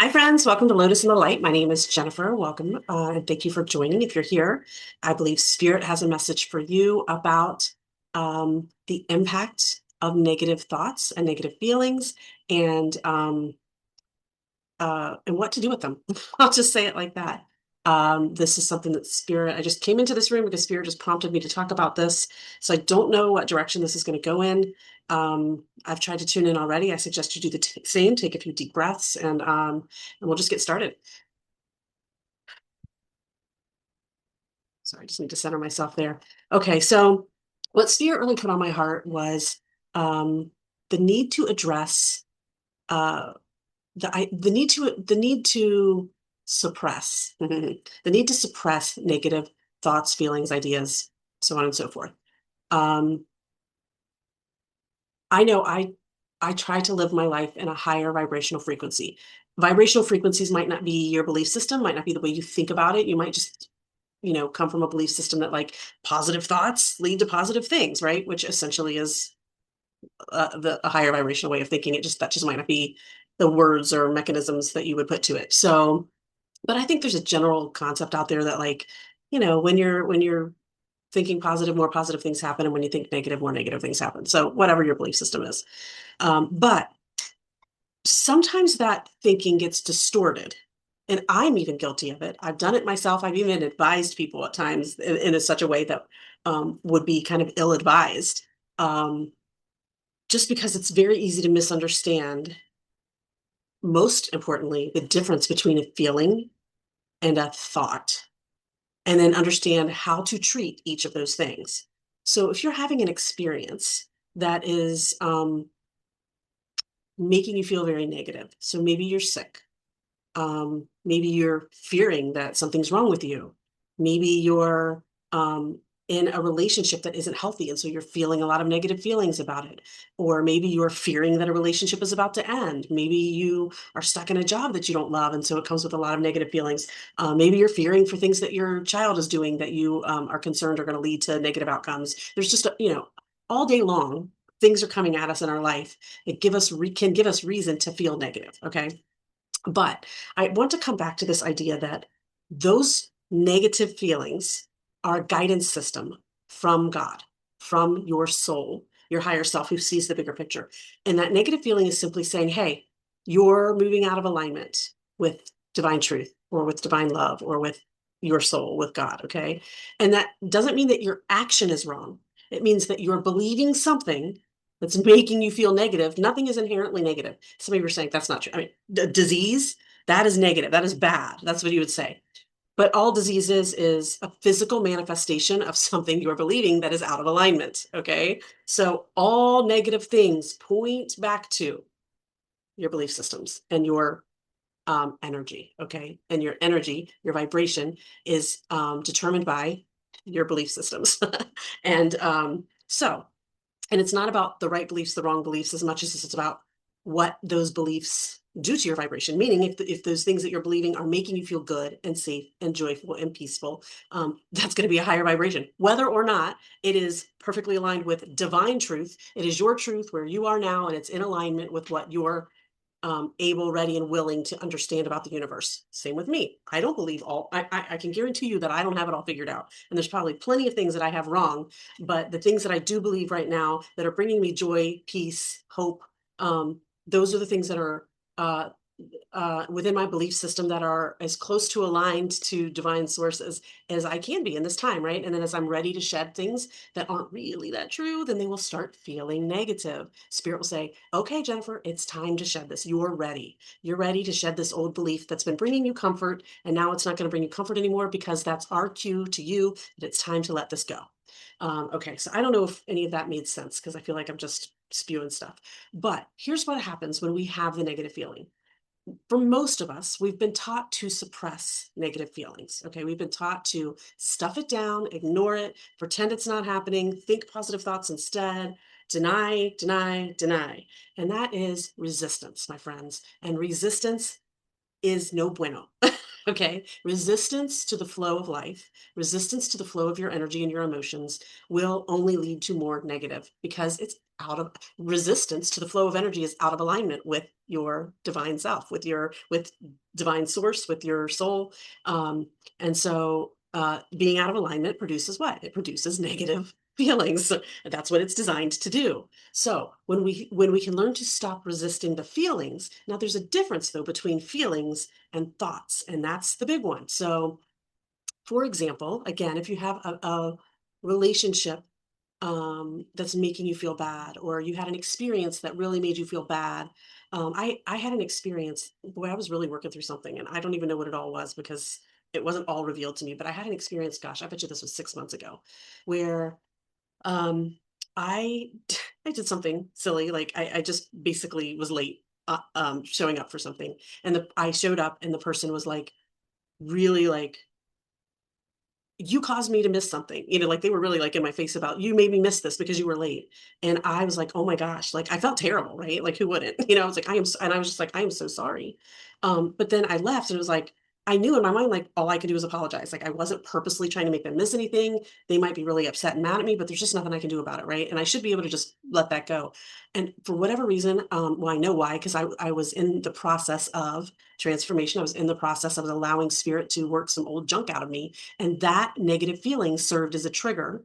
Hi, friends. Welcome to Lotus in the Light. My name is Jennifer. Welcome, and thank you for joining. If you're here, I believe Spirit has a message for you about the impact of negative thoughts and negative feelings, and what to do with them. I'll just say it like that. This is something that Spirit, I just came into this room because Spirit just prompted me to talk about this. So I don't know what direction this is going to go in. I've tried to tune in already. I suggest you do the same, take a few deep breaths, and we'll just get started. Sorry, I just need to center myself there. Okay, so what Spirit really put on my heart was um, the need to address uh, the need to suppress the need to suppress negative thoughts, feelings, ideas, so on and so forth. Um, I know I try to live my life in a higher vibrational frequency. Vibrational frequencies might not be your belief system, might not be the way you think about it. You might just come from a belief system that like positive thoughts lead to positive things, right? Which essentially is a higher vibrational way of thinking. That just might not be the words or mechanisms that you would put to it. So, but I think there's a general concept out there that like, when you're thinking positive, more positive things happen, and when you think negative, more negative things happen. So whatever your belief system is, but sometimes that thinking gets distorted. And I'm even guilty of it. I've done it myself. I've even advised people at times in such a way that would be kind of ill-advised, um, just because it's very easy to misunderstand, most importantly, the difference between a feeling and a thought, and then understand how to treat each of those things. So if you're having an experience that is making you feel very negative, so maybe you're sick. Maybe you're fearing that something's wrong with you. Maybe you're in a relationship that isn't healthy, and so you're feeling a lot of negative feelings about it. Or maybe you're fearing that a relationship is about to end. Maybe you are stuck in a job that you don't love, and so it comes with a lot of negative feelings. Maybe you're fearing for things that your child is doing that you are concerned are going to lead to negative outcomes. There's just, all day long, things are coming at us in our life. Can give us reason to feel negative. Okay. But I want to come back to this idea that those negative feelings are a guidance system from God, from your soul, your higher self who sees the bigger picture. And that negative feeling is simply saying, hey, you're moving out of alignment with divine truth or with divine love or with your soul, with God. Okay. And that doesn't mean that your action is wrong. It means that you're believing something that's making you feel negative. Nothing is inherently negative. Some of you are saying that's not true. I mean, disease, that is negative. That is bad. That's what you would say. But all disease is a physical manifestation of something you're believing that is out of alignment. Okay. So all negative things point back to your belief systems and your energy. Okay. And your energy, your vibration is determined by your belief systems. and so, and it's not about the right beliefs, the wrong beliefs, as much as it's about what those beliefs do to your vibration. Meaning, if those things that you're believing are making you feel good and safe and joyful and peaceful, that's going to be a higher vibration. Whether or not it is perfectly aligned with divine truth, it is your truth where you are now, and it's in alignment with what you're able, ready, and willing to understand about the universe. Same with me. I don't believe all. I can guarantee you that I don't have it all figured out, and there's probably plenty of things that I have wrong. But the things that I do believe right now that are bringing me joy, peace, hope, those are the things that are uh, within my belief system that are as close to aligned to divine source as I can be in this time, right? And then as I'm ready to shed things that aren't really that true, then they will start feeling negative. Spirit will say, okay, Jennifer, it's time to shed this. You're ready. You're ready to shed this old belief that's been bringing you comfort. And now it's not going to bring you comfort anymore, because that's our cue to you that it's time to let this go. Okay, so I don't know if any of that made sense, because I feel like I'm just spewing stuff. But here's what happens when we have the negative feeling. For most of us, we've been taught to suppress negative feelings. Okay. We've been taught to stuff it down, ignore it, pretend it's not happening, think positive thoughts instead, deny, deny, deny. And that is resistance, my friends. And resistance is no bueno. Okay. Resistance to the flow of life, resistance to the flow of your energy and your emotions will only lead to more negative, because out of resistance to the flow of energy is out of alignment with your divine self, with divine source, with your soul. And so being out of alignment produces what? It produces negative feelings. That's what it's designed to do. So when we can learn to stop resisting the feelings, now there's a difference though between feelings and thoughts, and that's the big one. So for example, again, if you have a relationship that's making you feel bad, or you had an experience that really made you feel bad. I had an experience, boy, I was really working through something, and I don't even know what it all was because it wasn't all revealed to me. But I had an experience, gosh, I bet you this was 6 months ago, where um, I I did something silly, like I just basically was late showing up for something, and I showed up, and the person was like really like you caused me to miss something, like they were really like in my face about you made me miss this because you were late. And I was like, oh my gosh, like I felt terrible, right? Like who wouldn't? I was like, and I was just like, I am so sorry. But then I left and it was like, I knew in my mind, like all I could do was apologize. Like I wasn't purposely trying to make them miss anything. They might be really upset and mad at me, but there's just nothing I can do about it, right? And I should be able to just let that go. And for whatever reason, well, I know why, because I was in the process of transformation. I was in the process of allowing spirit to work some old junk out of me, and that negative feeling served as a trigger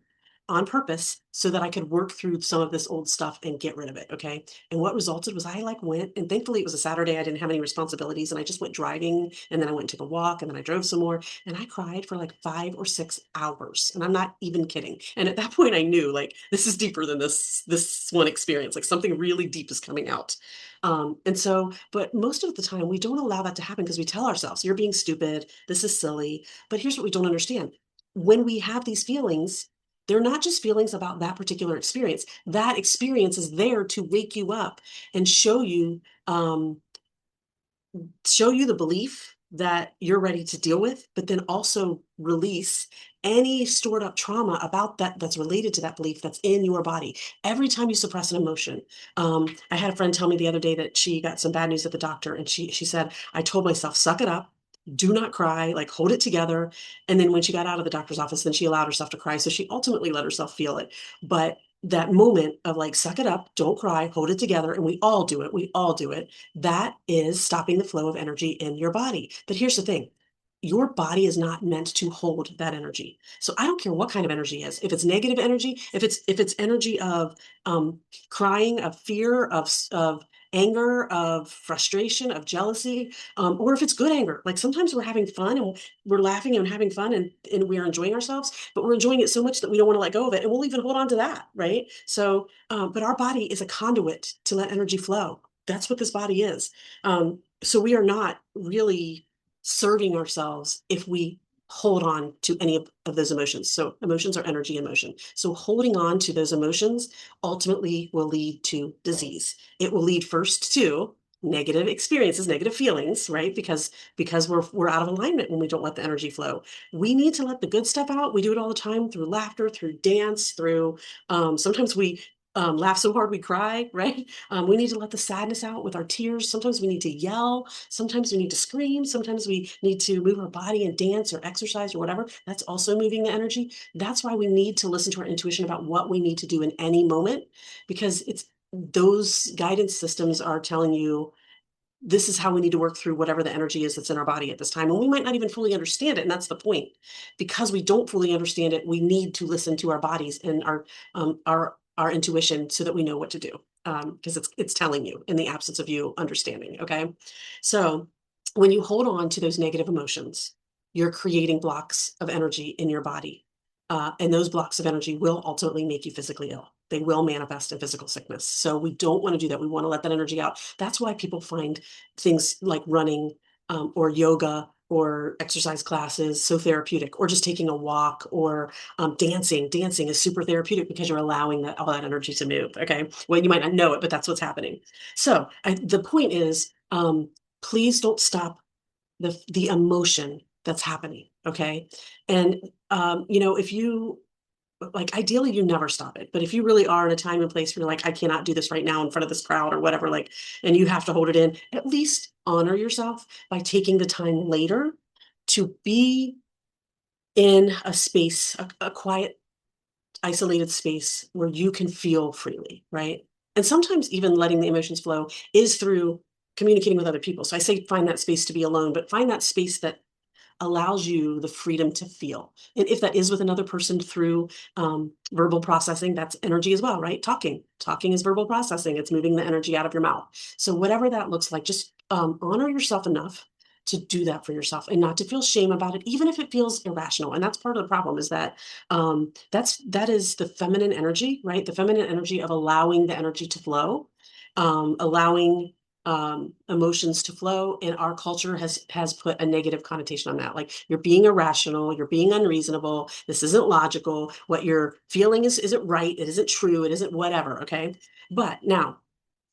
on purpose so that I could work through some of this old stuff and get rid of it. Okay. And what resulted was I like went, and thankfully it was a Saturday. I didn't have any responsibilities, and I just went driving, and then I went and took a walk, and then I drove some more, and I cried for like 5 or 6 hours. And I'm not even kidding. And at that point I knew like this is deeper than this one experience. Like something really deep is coming out. And so, but most of the time we don't allow that to happen because we tell ourselves, you're being stupid. This is silly. But here's what we don't understand. When we have these feelings, they're not just feelings about that particular experience. That experience is there to wake you up and um, show you the belief that you're ready to deal with, but then also release any stored up trauma about that's related to that belief that's in your body. Every time you suppress an emotion, I had a friend tell me the other day that she got some bad news at the doctor, and she said, I told myself, suck it up. Do not cry, like hold it together. And then when she got out of the doctor's office, then she allowed herself to cry. So she ultimately let herself feel it. But that moment of like, suck it up, don't cry, hold it together. And we all do it. We all do it. That is stopping the flow of energy in your body. But here's the thing. Your body is not meant to hold that energy. So I don't care what kind of energy is. If it's negative energy, if it's energy of crying, of fear, of anger, of frustration, of jealousy, or if it's good anger. Like sometimes we're having fun and we're laughing and having fun, and we're enjoying ourselves, but we're enjoying it so much that we don't want to let go of it, and we'll even hold on to that, right? So, but our body is a conduit to let energy flow. That's what this body is. So we are not really serving ourselves if we hold on to any of those emotions. So emotions are energy in motion. So holding on to those emotions ultimately will lead to disease. It will lead first to negative experiences, negative feelings, right? Because we're out of alignment when we don't let the energy flow. We need to let the good stuff out. We do it all the time through laughter, through dance, through sometimes we laugh so hard we cry, right? We need to let the sadness out with our tears. Sometimes we need to yell. Sometimes we need to scream. Sometimes we need to move our body and dance or exercise or whatever. That's also moving the energy. That's why we need to listen to our intuition about what we need to do in any moment, because it's those guidance systems are telling you this is how we need to work through whatever the energy is that's in our body at this time. And we might not even fully understand it. And that's the point. Because we don't fully understand it, we need to listen to our bodies and our intuition so that we know what to do. Because it's telling you in the absence of you understanding. Okay. So when you hold on to those negative emotions, you're creating blocks of energy in your body. And those blocks of energy will ultimately make you physically ill. They will manifest in physical sickness. So we don't want to do that. We want to let that energy out. That's why people find things like running or yoga or exercise classes so therapeutic, or just taking a walk, or dancing. Dancing is super therapeutic because you're allowing all that energy to move. Okay. Well, you might not know it, but that's what's happening. So the point is, please don't stop the emotion that's happening. Okay. And if you like, ideally you never stop it, but if you really are in a time and place where you're like, I cannot do this right now in front of this crowd or whatever, like, and you have to hold it in, at least honor yourself by taking the time later to be in a space, a quiet, isolated space where you can feel freely, right? And sometimes even letting the emotions flow is through communicating with other people. So I say find that space to be alone, but find that space that allows you the freedom to feel. And if that is with another person through verbal processing, that's energy as well, right? Talking is verbal processing. It's moving the energy out of your mouth. So whatever that looks like, just honor yourself enough to do that for yourself and not to feel shame about it, even if it feels irrational. And that's part of the problem is that that is the feminine energy, right? The feminine energy of allowing the energy to flow, allowing emotions to flow, and our culture has put a negative connotation on that. Like you're being irrational, you're being unreasonable, this isn't logical, what you're feeling isn't right, it isn't true, it isn't whatever. Okay, but now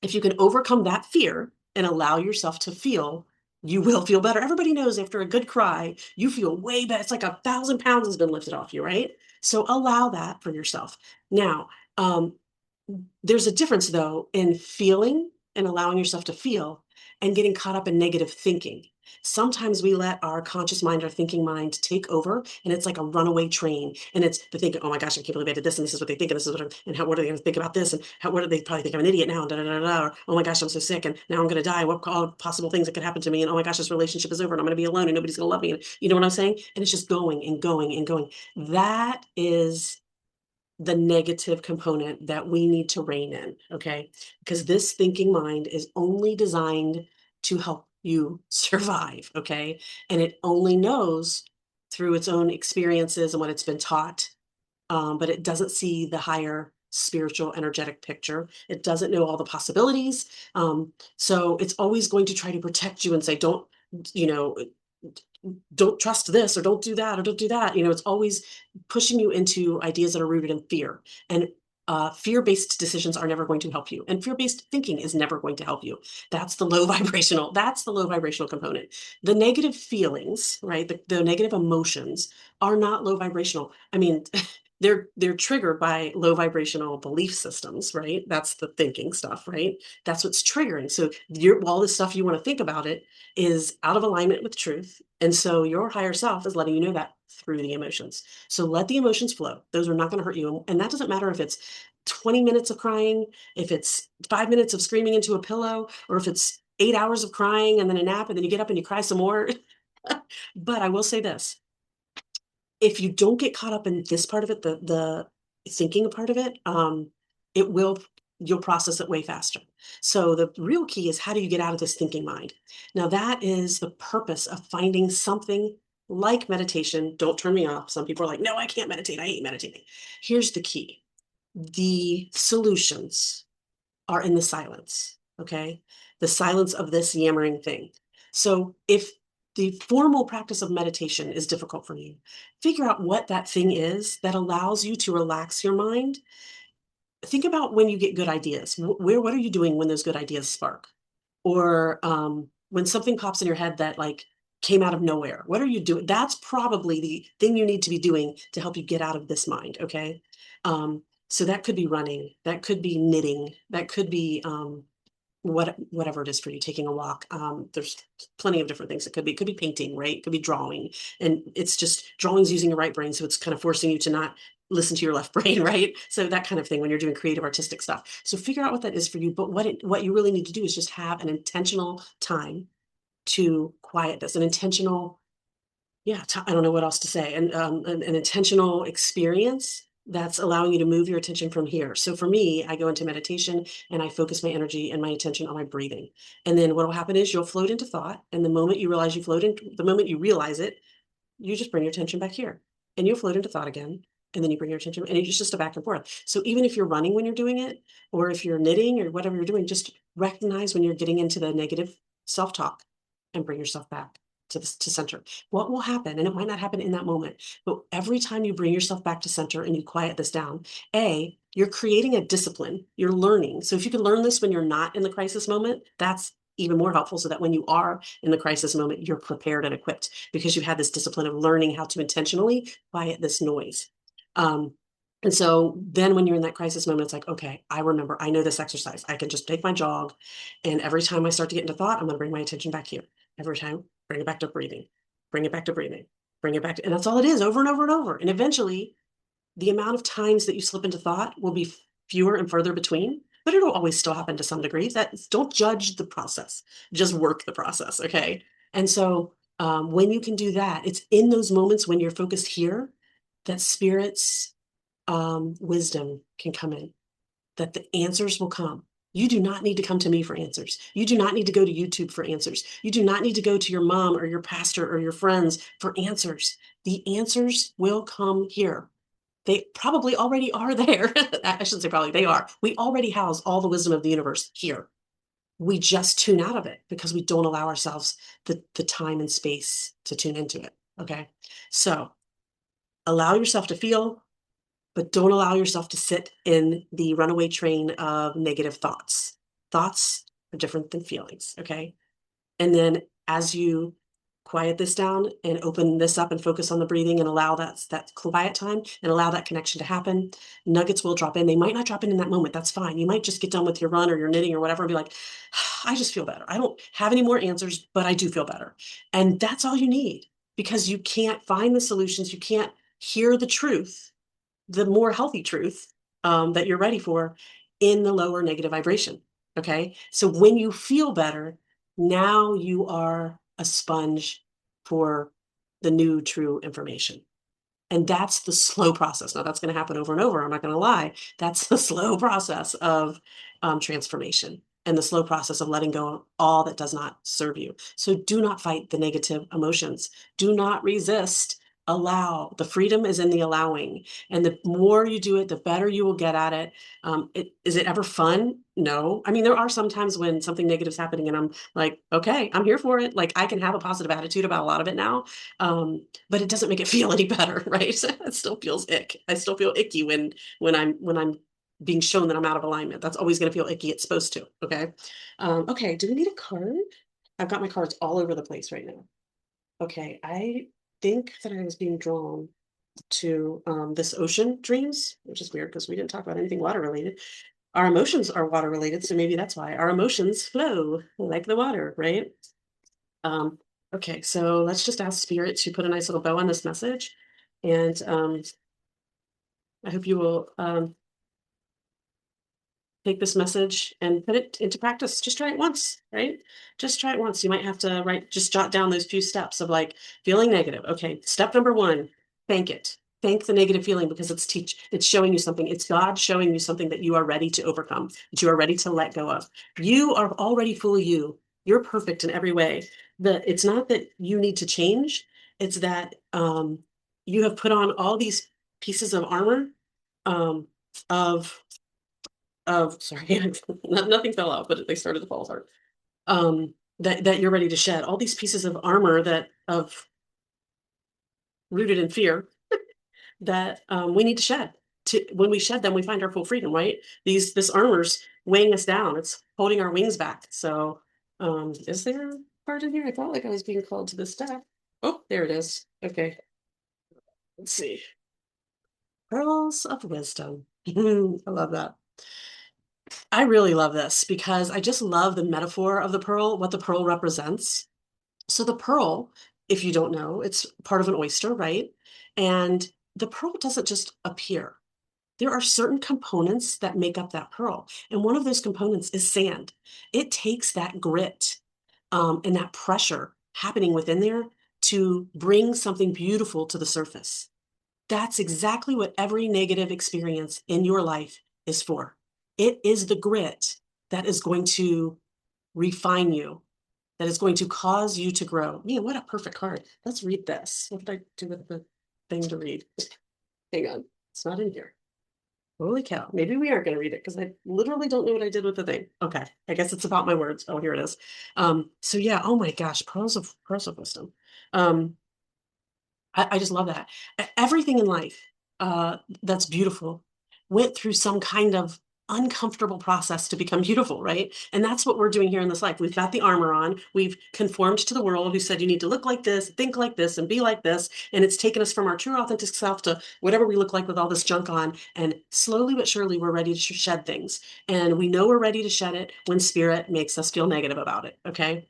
if you can overcome that fear and allow yourself to feel, you will feel better. Everybody knows after a good cry you feel way better. It's like 1,000 pounds has been lifted off you, right? So allow that for yourself. Now there's a difference though in feeling and allowing yourself to feel and getting caught up in negative thinking. Sometimes we let our conscious mind, our thinking mind take over, and it's like a runaway train. And it's the thinking, oh my gosh, I can't believe I did this, and this is what they think, and this is and what are they going to think about this, and what do they probably think I'm an idiot now, and da da da da, or oh my gosh, I'm so sick, and now I'm going to die. What all possible things that could happen to me, and oh my gosh, this relationship is over, and I'm going to be alone, and nobody's going to love me, and you know what I'm saying? And it's just going and going and going. That is the negative component that we need to rein in, okay? Because this thinking mind is only designed to help you survive, okay? And it only knows through its own experiences and what it's been taught, but it doesn't see the higher spiritual energetic picture. It doesn't know all the possibilities. So it's always going to try to protect you and say, don't, you know, don't trust this or don't do that or don't do that. You know, it's always pushing you into ideas that are rooted in fear. And fear-based decisions are never going to help you. And fear-based thinking is never going to help you. That's the low vibrational component. The negative feelings, right? The negative emotions are not low vibrational. I mean, they're triggered by low vibrational belief systems, right? That's the thinking stuff, right? That's what's triggering. So all this stuff you want to think about it is out of alignment with truth. And so your higher self is letting you know that through the emotions. So let the emotions flow. Those are not going to hurt you. And that doesn't matter if it's 20 minutes of crying, if it's 5 minutes of screaming into a pillow, or if it's 8 hours of crying and then a nap and then you get up and you cry some more. But I will say this, if you don't get caught up in this part of it, the thinking part of it, it will you'll process it way faster. So the real key is how do you get out of this thinking mind? Now that is the purpose of finding something like meditation. Don't turn me off. Some people are like, no, I can't meditate. I hate meditating. Here's the key. The solutions are in the silence, okay? The silence of this yammering thing. So if the formal practice of meditation is difficult for you, figure out what that thing is that allows you to relax your mind. Think about when you get good ideas. What are you doing when those good ideas spark? Or when something pops in your head that like came out of nowhere, what are you doing? That's probably the thing you need to be doing to help you get out of this mind, okay? So that could be running, that could be knitting, that could be whatever it is for you, taking a walk. There's plenty of different things. It could be painting, right? It could be drawing. And it's just drawing's using your right brain. So it's kind of forcing you to not listen to your left brain, right? So that kind of thing when you're doing creative artistic stuff. So figure out what that is for you. But what you really need to do is just have an intentional time to quiet this, an intentional, yeah, I don't know what else to say, and an intentional experience that's allowing you to move your attention from here. So for me, I go into meditation and I focus my energy and my attention on my breathing. And then what will happen is you'll float into thought. And the moment you realize the moment you realize it, you just bring your attention back here and you'll float into thought again. And then you bring your attention and it's just a back and forth. So even if you're running when you're doing it, or if you're knitting or whatever you're doing, just recognize when you're getting into the negative self-talk and bring yourself back to center. What will happen, and it might not happen in that moment, but every time you bring yourself back to center and you quiet this down, you're creating a discipline, you're learning. So if you can learn this when you're not in the crisis moment, that's even more helpful, so that when you are in the crisis moment, you're prepared and equipped because you had this discipline of learning how to intentionally quiet this noise. And so then when you're in that crisis moment, it's like, okay, I remember, I know this exercise. I can just take my jog. And every time I start to get into thought, I'm going to bring my attention back here. Every time, bring it back to breathing, bring it back to breathing, bring it back to, and that's all it is, over and over and over. And eventually the amount of times that you slip into thought will be fewer and further between, but it'll always still happen to some degree. That don't judge the process, just work the process. Okay. And so when you can do that, it's in those moments when you're focused here that spirit's wisdom can come in, that the answers will come. You do not need to come to me for answers. You do not need to go to YouTube for answers. You do not need to go to your mom or your pastor or your friends for answers. The answers will come here. They probably already are there. I shouldn't say probably, they are. We already house all the wisdom of the universe here. We just tune out of it because we don't allow ourselves the time and space to tune into it. Okay. So allow yourself to feel, but don't allow yourself to sit in the runaway train of negative thoughts. Thoughts are different than feelings. Okay. And then as you quiet this down and open this up and focus on the breathing and allow that quiet time and allow that connection to happen, nuggets will drop in. They might not drop in that moment. That's fine. You might just get done with your run or your knitting or whatever and be like, I just feel better. I don't have any more answers, but I do feel better. And that's all you need, because you can't find the solutions. You can't hear the truth, the more healthy truth that you're ready for in the lower negative vibration. Okay. So when you feel better, now you are a sponge for the new true information. And that's the slow process. Now, that's going to happen over and over. I'm not going to lie. That's the slow process of transformation and the slow process of letting go of all that does not serve you. So do not fight the negative emotions. Do not resist. Allow. The freedom is in the allowing. And the more you do it, the better you will get at it. Is it ever fun? No. I mean, there are some times when something negative is happening and I'm like, okay, I'm here for it. Like I can have a positive attitude about a lot of it now. But it doesn't make it feel any better, right? It still feels ick. I still feel icky when I'm being shown that I'm out of alignment. That's always going to feel icky. It's supposed to. Okay. Okay. Do we need a card? I've got my cards all over the place right now. Okay. I think that I was being drawn to this ocean dreams, which is weird because we didn't talk about anything water related. Our emotions are water related, so maybe that's why our emotions flow like the water, right? Um, okay, so let's just ask Spirit to put a nice little bow on this message. And I hope you will take this message and put it into practice. Just try it once, right? Just try it once. You might have to just jot down those few steps of like feeling negative. Okay, step number one, thank it. Thank the negative feeling because it's showing you something. It's God showing you something that you are ready to overcome, that you are ready to let go of. You are already full of you. You're perfect in every way. It's not that you need to change, it's that you have put on all these pieces of armor um, of sorry, nothing fell out, but they started to fall apart. That you're ready to shed all these pieces of armor that of rooted in fear that we need to shed. When we shed them, we find our full freedom, right? This armor's weighing us down. It's holding our wings back. So, is there a part in here? I felt like I was being called to this step. Oh, there it is. Okay, let's see. Pearls of wisdom. I love that. I really love this because I just love the metaphor of the pearl, what the pearl represents. So the pearl, if you don't know, it's part of an oyster, right? And the pearl doesn't just appear. There are certain components that make up that pearl. And one of those components is sand. It takes that grit and that pressure happening within there to bring something beautiful to the surface. That's exactly what every negative experience in your life is for. It is the grit that is going to refine you, that is going to cause you to grow. Man, what a perfect card. Let's read this. What did I do with the thing to read? Hang on. It's not in here. Holy cow. Maybe we aren't going to read it because I literally don't know what I did with the thing. Okay. I guess it's about my words. Oh, here it is. So yeah, oh my gosh, pearls of wisdom. Um, I just love that. Everything in life that's beautiful went through some kind of uncomfortable process to become beautiful, right? And that's what we're doing here in this life. We've got the armor on. We've conformed to the world who said you need to look like this, think like this, and be like this. And it's taken us from our true authentic self to whatever we look like with all this junk on. And slowly but surely, we're ready to shed things. And we know we're ready to shed it when spirit makes us feel negative about it. Okay.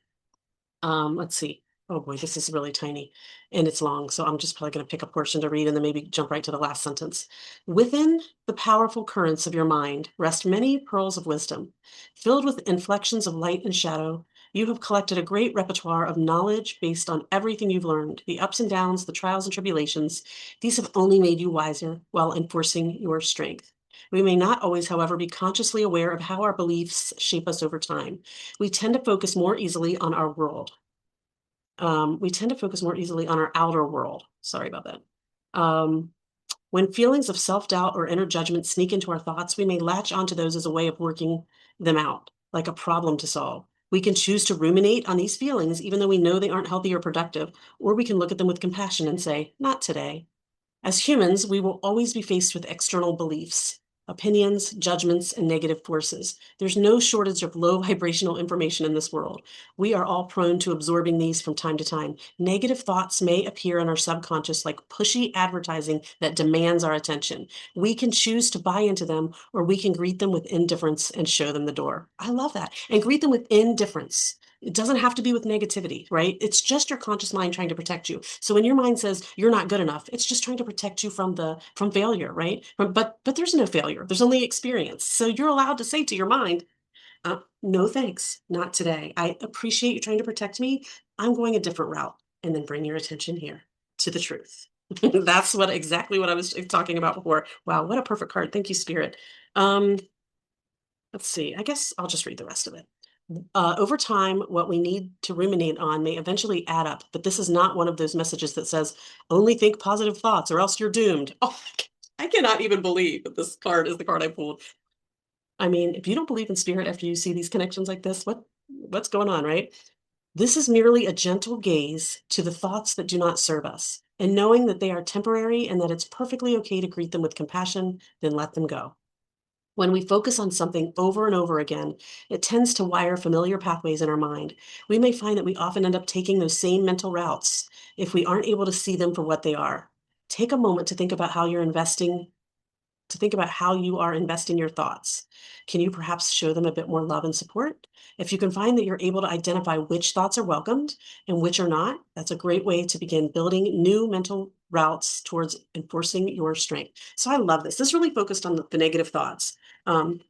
Let's see. Oh boy, this is really tiny and it's long. So I'm just probably going to pick a portion to read and then maybe jump right to the last sentence. Within the powerful currents of your mind rest many pearls of wisdom. Filled with inflections of light and shadow, you have collected a great repertoire of knowledge based on everything you've learned, the ups and downs, the trials and tribulations. These have only made you wiser while enforcing your strength. We may not always, however, be consciously aware of how our beliefs shape us over time. We tend to focus more easily on our world. We tend to focus more easily on our outer world. Sorry about that. Um, when feelings of self doubt or inner judgment sneak into our thoughts, we may latch onto those as a way of working them out, like a problem to solve. We can choose to ruminate on these feelings, even though we know they aren't healthy or productive, or we can look at them with compassion and say, not today. As humans, we will always be faced with external beliefs, opinions, judgments, and negative forces. There's no shortage of low vibrational information in this world. We are all prone to absorbing these from time to time. Negative thoughts may appear in our subconscious like pushy advertising that demands our attention. We can choose to buy into them, or we can greet them with indifference and show them the door. I love that. And greet them with indifference. It doesn't have to be with negativity, right? It's just your conscious mind trying to protect you. So when your mind says you're not good enough, it's just trying to protect you from failure, right? But there's no failure. There's only experience. So you're allowed to say to your mind, no thanks, not today. I appreciate you trying to protect me. I'm going a different route. And then bring your attention here to the truth. That's what exactly what I was talking about before. Wow, what a perfect card. Thank you, Spirit. Um, let's see. I guess I'll just read the rest of it. Over time, what we need to ruminate on may eventually add up, but this is not one of those messages that says, only think positive thoughts or else you're doomed. Oh, I cannot even believe that this card is the card I pulled. I mean, if you don't believe in spirit after you see these connections like this, what's going on, right? This is merely a gentle gaze to the thoughts that do not serve us, and knowing that they are temporary and that it's perfectly okay to greet them with compassion, then let them go. When we focus on something over and over again, it tends to wire familiar pathways in our mind. We may find that we often end up taking those same mental routes if we aren't able to see them for what they are. Take a moment to think about how you're investing to think about how you are investing your thoughts. Can you perhaps show them a bit more love and support? If you can find that you're able to identify which thoughts are welcomed and which are not, that's a great way to begin building new mental routes towards enforcing your strength. So I love this. This really focused on the negative thoughts. Um,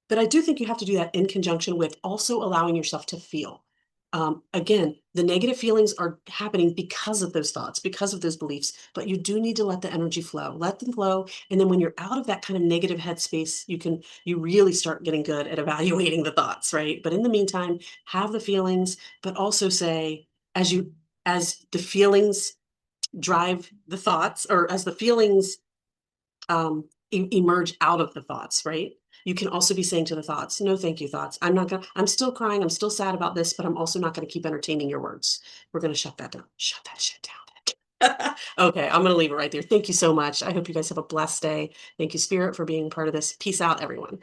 but I do think you have to do that in conjunction with also allowing yourself to feel. Again, the negative feelings are happening because of those thoughts, because of those beliefs, but you do need to let the energy flow, let them flow. And then when you're out of that kind of negative headspace, you really start getting good at evaluating the thoughts, right? But in the meantime, have the feelings, but also say, as the feelings drive the thoughts, or as the feelings emerge out of the thoughts, right? You can also be saying to the thoughts, no, thank you, thoughts. I'm still crying. I'm still sad about this, but I'm also not going to keep entertaining your words. We're going to shut that down. Shut that shit down. Okay, I'm going to leave it right there. Thank you so much. I hope you guys have a blessed day. Thank you, Spirit, for being part of this. Peace out, everyone.